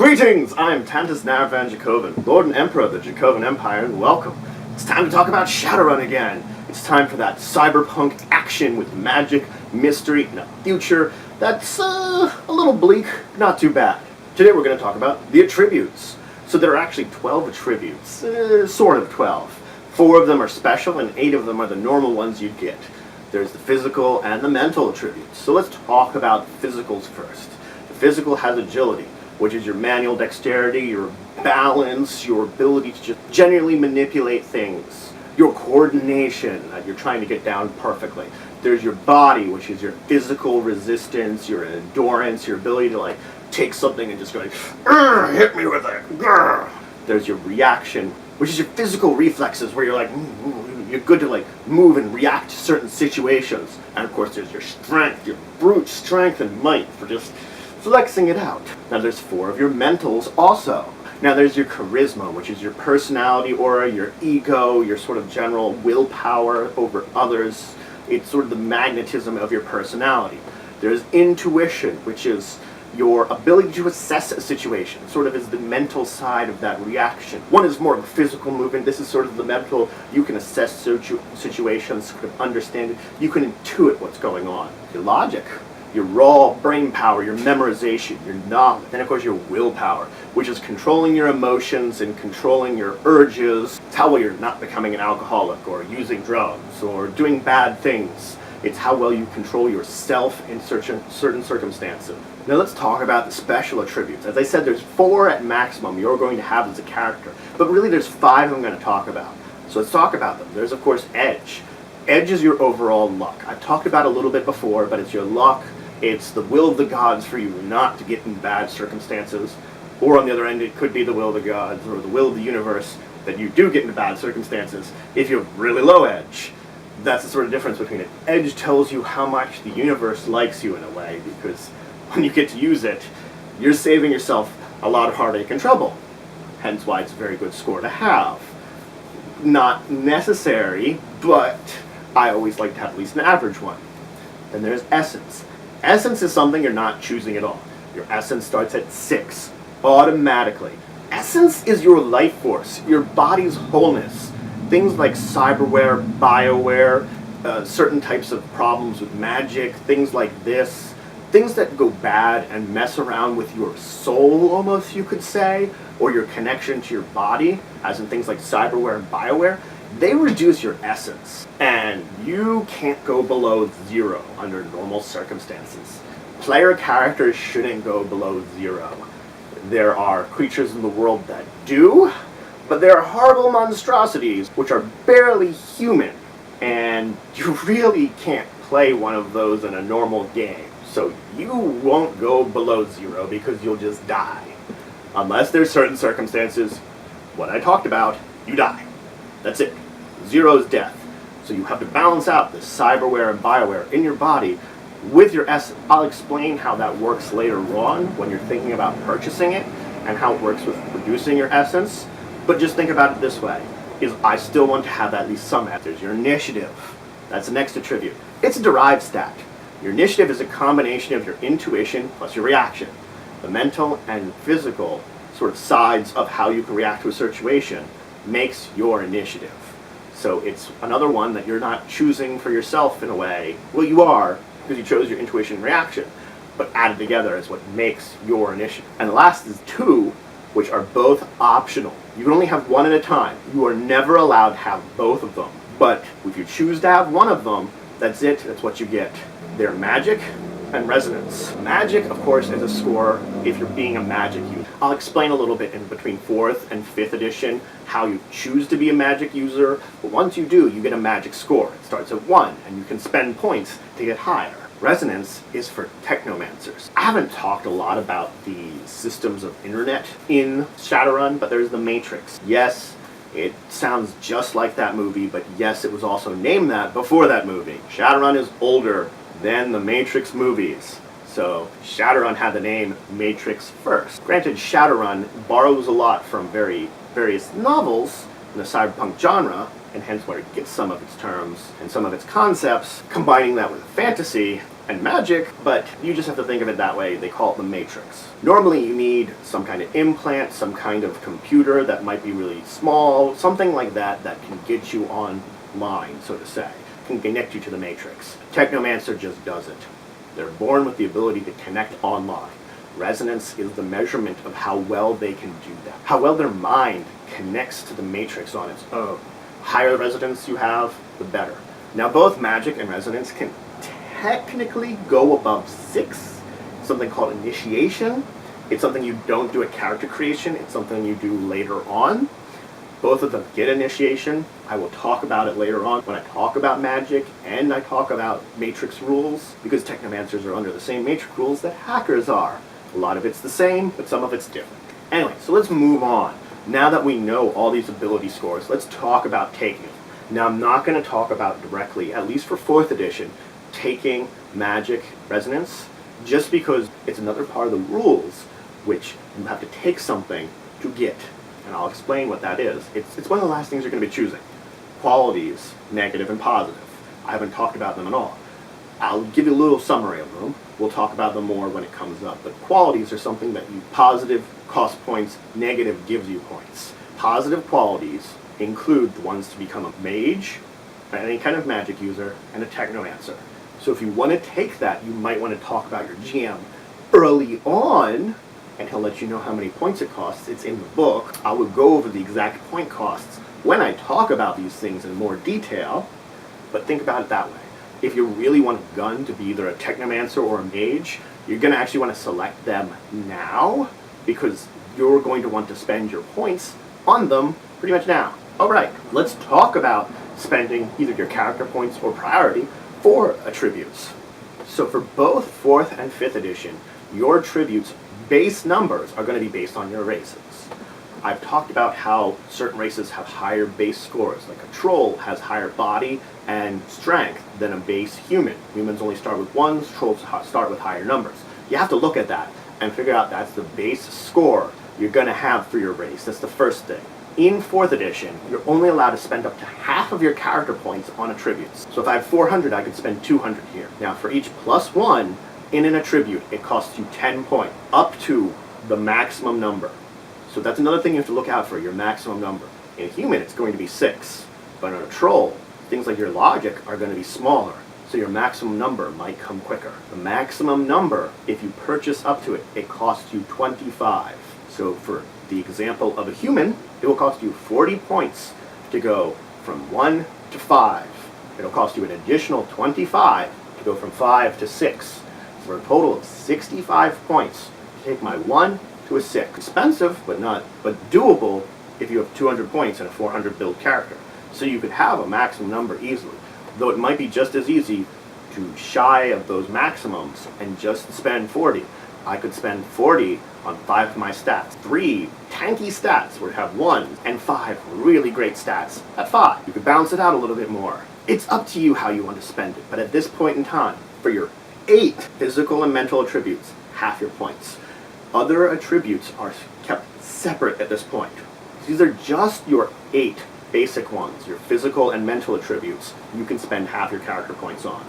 Greetings! I'm Tantus Narvan Dracovin, Lord and Emperor of the Dracovin Empire, and welcome. It's time to talk about Shadowrun again. It's time for that cyberpunk action with magic, mystery, and a future that's a little bleak, not too bad. Today we're going to talk about the attributes. So there are actually 12 attributes, sort of 12. 4 of them are special and 8 of them are the normal ones you'd get. There's the physical and the mental attributes. So let's talk about physicals first. The physical has agility, which is your manual dexterity, your balance, your ability to just generally manipulate things. Your coordination, that you're trying to get down perfectly. There's your body, which is your physical resistance, your endurance, your ability to take something and just go hit me with it. Grr. There's your reaction, which is your physical reflexes, where you're you're good to move and react to certain situations. And of course there's your strength, your brute strength and might for just flexing it out. Now there's 4 of your mentals also. Now there's your charisma, which is your personality aura, your ego, your sort of general willpower over others. It's sort of the magnetism of your personality. There's intuition, which is your ability to assess a situation, sort of is the mental side of that reaction. One is more of a physical movement, this is sort of the mental, you can assess situations, sort of understand it, you can intuit what's going on. Your logic, your raw brain power, your memorization, your knowledge, and of course your willpower, which is controlling your emotions and controlling your urges. It's how well you're not becoming an alcoholic or using drugs or doing bad things. It's how well you control yourself in certain circumstances. Now let's talk about the special attributes. As I said, there's 4 at maximum you're going to have as a character, but really there's 5 I'm going to talk about. So let's talk about them. There's of course edge. Edge is your overall luck. I've talked about it a little bit before, but it's your luck. It's the will of the gods for you not to get in bad circumstances, or on the other end it could be the will of the gods or the will of the universe that you do get into bad circumstances if you have really low edge. That's the sort of difference between it. Edge tells you how much the universe likes you in a way, because when you get to use it, you're saving yourself a lot of heartache and trouble. Hence why it's a very good score to have. Not necessary, but I always like to have at least an average one. Then there's essence. Essence is something you're not choosing at all. Your essence starts at 6, automatically. Essence is your life force, your body's wholeness. Things like cyberware, bioware, certain types of problems with magic, things like this, things that go bad and mess around with your soul, almost you could say, or your connection to your body, as in things like cyberware and bioware, they reduce your essence, and you can't go below 0 under normal circumstances. Player characters shouldn't go below 0. There are creatures in the world that do, but there are horrible monstrosities which are barely human, and you really can't play one of those in a normal game. So you won't go below 0 because you'll just die. Unless there's certain circumstances, what I talked about, you die. That's it. 0 is death. So you have to balance out the cyberware and bioware in your body with your essence. I'll explain how that works later on when you're thinking about purchasing it and how it works with reducing your essence. But just think about it this way, is I still want to have at least some essence. Your initiative, that's the next attribute. It's a derived stat. Your initiative is a combination of your intuition plus your reaction. The mental and physical sort of sides of how you can react to a situation makes your initiative. So it's another one that you're not choosing for yourself in a way. Well, you are, because you chose your intuition and reaction, but added together is what makes your initiative. And the last is 2, which are both optional. You can only have one at a time. You are never allowed to have both of them. But if you choose to have one of them, that's it, that's what you get. They're magic and resonance. Magic, of course, is a score if you're being a magic user. I'll explain a little bit in between 4th and 5th edition how you choose to be a magic user, but once you do, you get a magic score. It starts at 1, and you can spend points to get higher. Resonance is for technomancers. I haven't talked a lot about the systems of internet in Shadowrun, but there's the Matrix. Yes, it sounds just like that movie, but yes, it was also named that before that movie. Shadowrun is older than the Matrix movies, so Shadowrun had the name Matrix first. Granted, Shadowrun borrows a lot from various novels in the cyberpunk genre, and hence where it gets some of its terms and some of its concepts, combining that with fantasy and magic, but you just have to think of it that way. They call it the Matrix. Normally you need some kind of implant, some kind of computer that might be really small, something like that that can get you online, so to say, can connect you to the Matrix. Technomancer just does it. They're born with the ability to connect online. Resonance is the measurement of how well they can do that, how well their mind connects to the Matrix on its own. Higher resonance you have, the better. Now both magic and resonance can technically go above 6, something called initiation. It's something you don't do at character creation, it's something you do later on. Both of them get initiation. I will talk about it later on when I talk about magic and I talk about matrix rules, because technomancers are under the same matrix rules that hackers are. A lot of it's the same, but some of it's different. Anyway, so let's move on. Now that we know all these ability scores, let's talk about taking them. Now I'm not going to talk about directly, at least for 4th edition, taking magic resonance, just because it's another part of the rules which you have to take something to get. And I'll explain what that is. It's one of the last things you're going to be choosing. Qualities, negative and positive. I haven't talked about them at all. I'll give you a little summary of them. We'll talk about them more when it comes up. But qualities are something that you positive cost points, negative gives you points. Positive qualities include the ones to become a mage, any kind of magic user, and a technomancer. So if you want to take that, you might want to talk about your GM early on, and he'll let you know how many points it costs. It's in the book. I will go over the exact point costs when I talk about these things in more detail, but think about it that way. If you really want a gun to be either a technomancer or a mage, you're going to actually want to select them now, because you're going to want to spend your points on them pretty much now. Alright, let's talk about spending either your character points or priority for attributes. So for both 4th and 5th edition, your attributes base numbers are going to be based on your races. I've talked about how certain races have higher base scores, like a troll has higher body and strength than a base human. Humans only start with 1s, trolls start with higher numbers. You have to look at that and figure out that's the base score you're going to have for your race. That's the first thing. In 4th edition, you're only allowed to spend up to half of your character points on attributes. So if I have 400, I could spend 200 here. Now for each +1 in an attribute, it costs you 10 points, up to the maximum number. So that's another thing you have to look out for, your maximum number. In a human, it's going to be 6. But in a troll, things like your logic are going to be smaller. So your maximum number might come quicker. The maximum number, if you purchase up to it, it costs you 25. So for the example of a human, it will cost you 40 points to go from 1 to 5. It'll cost you an additional 25 to go from 5 to 6. For a total of 65 points to take my 1 to a 6. Expensive, but doable if you have 200 points and a 400 build character. So you could have a maximum number easily, though it might be just as easy to shy of those maximums and just spend 40. I could spend 40 on 5 of my stats. 3 tanky stats would have 1, and 5 really great stats at 5. You could balance it out a little bit more. It's up to you how you want to spend it, but at this point in time, for your 8 physical and mental attributes, half your points. Other attributes are kept separate at this point. These are just your 8 basic ones, your physical and mental attributes, you can spend half your character points on.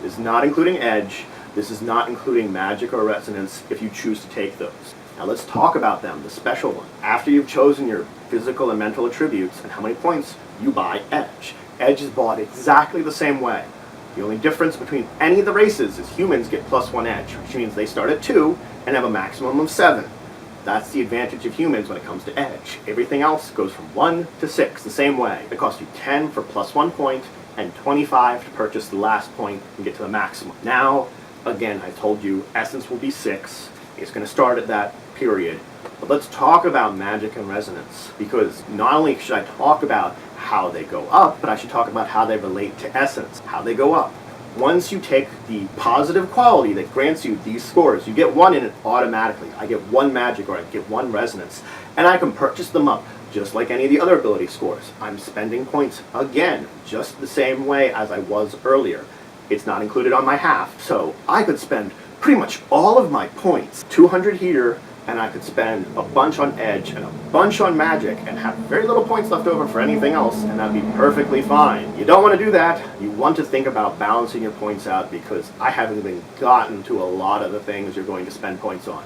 This is not including edge, this is not including magic or resonance if you choose to take those. Now let's talk about them, the special one. After you've chosen your physical and mental attributes and how many points, you buy edge. Edge is bought exactly the same way. The only difference between any of the races is humans get +1 edge, which means they start at 2 and have a maximum of 7. That's the advantage of humans when it comes to edge. Everything else goes from 1 to 6 the same way. It costs you 10 for +1 point and 25 to purchase the last point and get to the maximum. Now, again, I told you essence will be 6. It's going to start at that period. But let's talk about magic and resonance, because not only should I talk about how they go up, but I should talk about how they relate to essence, how they go up. Once you take the positive quality that grants you these scores, you get 1 in it automatically. I get 1 magic or I get 1 resonance, and I can purchase them up just like any of the other ability scores. I'm spending points again, just the same way as I was earlier. It's not included on my half, so I could spend pretty much all of my points, 200 here and I could spend a bunch on edge and a bunch on magic and have very little points left over for anything else, and that'd be perfectly fine. You don't want to do that. You want to think about balancing your points out, because I haven't even gotten to a lot of the things you're going to spend points on.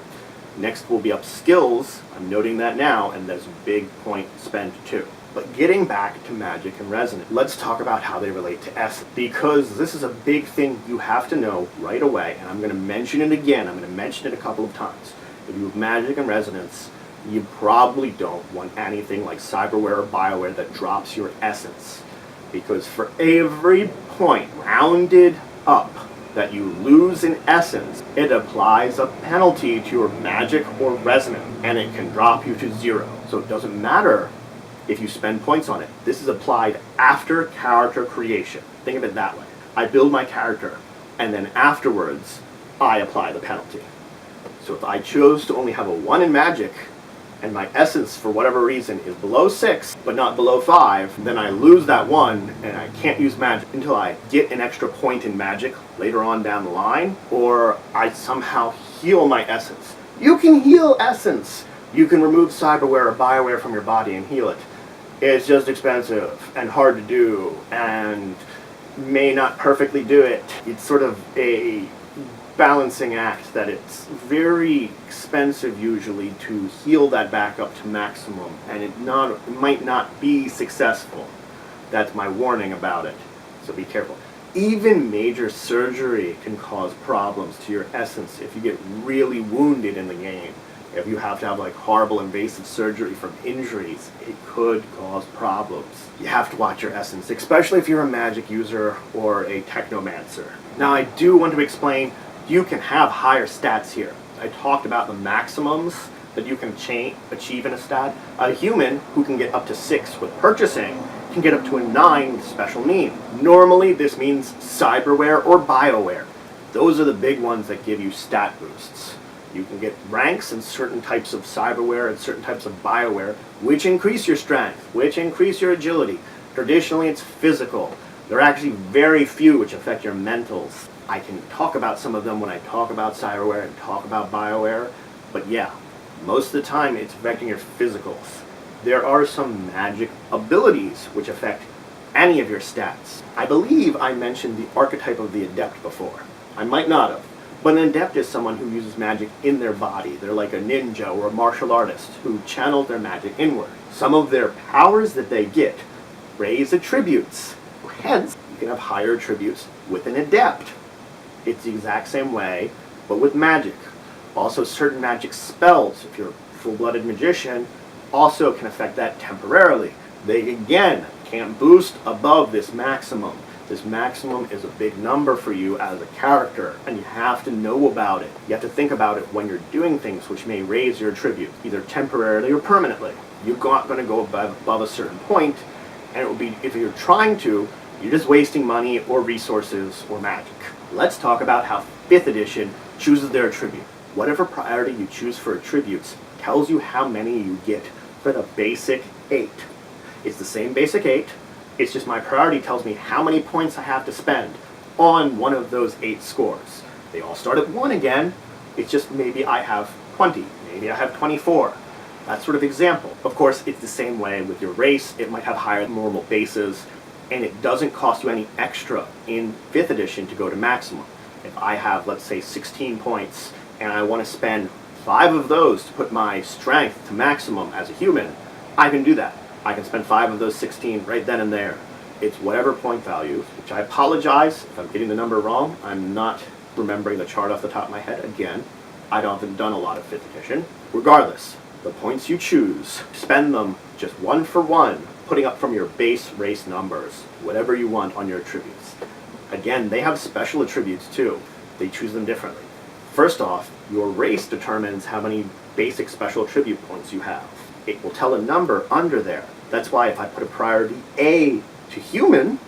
Next will be up skills. I'm noting that now, and there's a big point spent too. But getting back to magic and resonance, let's talk about how they relate to essence, because this is a big thing you have to know right away, and I'm going to mention it again. I'm going to mention it a couple of times. If you have magic and resonance, you probably don't want anything like cyberware or bioware that drops your essence, because for every point rounded up that you lose in essence, it applies a penalty to your magic or resonance, and it can drop you to 0. So it doesn't matter if you spend points on it. This is applied after character creation. Think of it that way. I build my character, and then afterwards, I apply the penalty. So if I chose to only have a 1 in magic, and my essence, for whatever reason, is below 6, but not below 5, then I lose that 1, and I can't use magic until I get an extra point in magic later on down the line, or I somehow heal my essence. You can heal essence. You can remove cyberware or bioware from your body and heal it. It's just expensive and hard to do, and may not perfectly do it. It's sort of a balancing act that it's very expensive usually to heal that back up to maximum, and it might not be successful. That's my warning about it, so be careful. Even major surgery can cause problems to your essence if you get really wounded in the game. If you have to have like horrible invasive surgery from injuries, it could cause problems. You have to watch your essence, especially if you're a magic user or a technomancer. Now I do want to explain, you can have higher stats here. I talked about the maximums that you can achieve in a stat. A human who can get up to 6 with purchasing can get up to a 9 with special need. Normally this means cyberware or bioware. Those are the big ones that give you stat boosts. You can get ranks in certain types of cyberware and certain types of bioware, which increase your strength, which increase your agility. Traditionally it's physical. There are actually very few which affect your mentals. I can talk about some of them when I talk about cyberware and talk about bioware, but yeah, most of the time it's affecting your physicals. There are some magic abilities which affect any of your stats. I believe I mentioned the archetype of the adept before. I might not have. But an adept is someone who uses magic in their body. They're like a ninja or a martial artist who channels their magic inward. Some of their powers that they get raise attributes. Hence, you can have higher attributes with an adept. It's the exact same way, but with magic. Also, certain magic spells, if you're a full-blooded magician, also can affect that temporarily. They, again, can't boost above this maximum. This maximum is a big number for you as a character, and you have to know about it. You have to think about it when you're doing things which may raise your attribute, either temporarily or permanently. You're not going to go above a certain point, and it will be, if you're trying to, you're just wasting money or resources or magic. Let's talk about how 5th edition chooses their attribute. Whatever priority you choose for attributes tells you how many you get for the basic 8. It's the same basic 8. It's just my priority tells me how many points I have to spend on one of those 8 scores. They all start at 1 again. It's just maybe I have 20, maybe I have 24. That sort of example. Of course, it's the same way with your race. It might have higher normal bases, and it doesn't cost you any extra in 5th edition to go to maximum. If I have, let's say, 16 points, and I want to spend 5 of those to put my strength to maximum as a human, I can do that. I can spend 5 of those 16 right then and there. It's whatever point value, which I apologize if I'm getting the number wrong. I'm not remembering the chart off the top of my head. Again, I haven't done a lot of 5th edition. Regardless, the points you choose, spend them just 1 for 1, putting up from your base race numbers, whatever you want on your attributes. Again, they have special attributes too. They choose them differently. First off, your race determines how many basic special attribute points you have. It will tell a number under there. That's why if I put a priority A to human,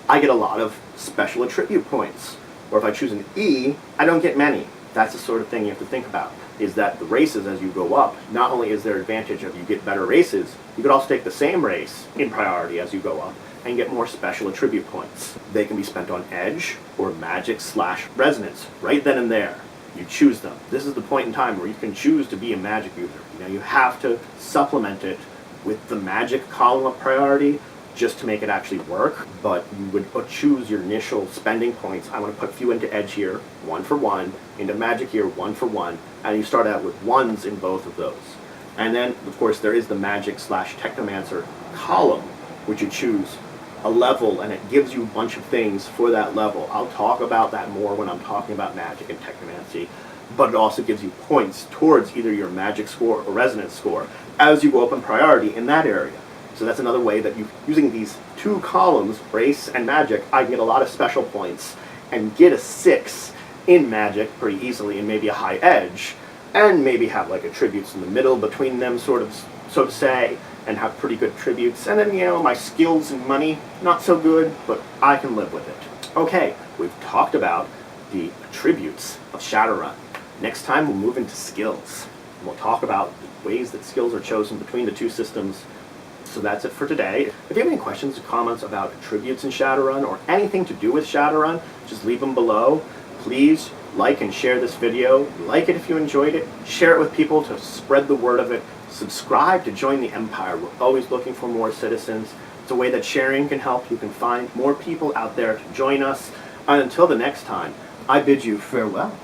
I get a lot of special attribute points. Or if I choose an E, I don't get many. That's the sort of thing you have to think about, is that the races as you go up, not only is there advantage of you get better races, you could also take the same race in priority as you go up and get more special attribute points. They can be spent on edge or magic / resonance right then and there. you choose them. This is the point in time where you can choose to be a magic user. You have to supplement it with the magic column of priority just to make it actually work, but you would choose your initial spending points. I want to put a few into edge here, 1 for 1, into magic here, 1 for 1, and you start out with 1s in both of those. And then, of course, there is the magic/technomancer column, which you choose a level, and it gives you a bunch of things for that level. I'll talk about that more when I'm talking about magic and technomancy, but it also gives you points towards either your magic score or resonance score as you go up in priority in that area. So that's another way that using these 2 columns, race and magic, I can get a lot of special points and get a 6 in magic pretty easily, and maybe a high edge, and maybe have like attributes in the middle between them, sort of, so to say, and have pretty good attributes. And then, my skills and money, not so good, but I can live with it. Okay, we've talked about the attributes of Shadowrun. Next time we'll move into skills. We'll talk about the ways that skills are chosen between the 2 systems. So that's it for today. If you have any questions or comments about attributes in Shadowrun or anything to do with Shadowrun, just leave them below. Please like and share this video. Like it if you enjoyed it. Share it with people to spread the word of it. Subscribe to join the Empire. We're always looking for more citizens. It's a way that sharing can help. You can find more people out there to join us. And until the next time, I bid you farewell.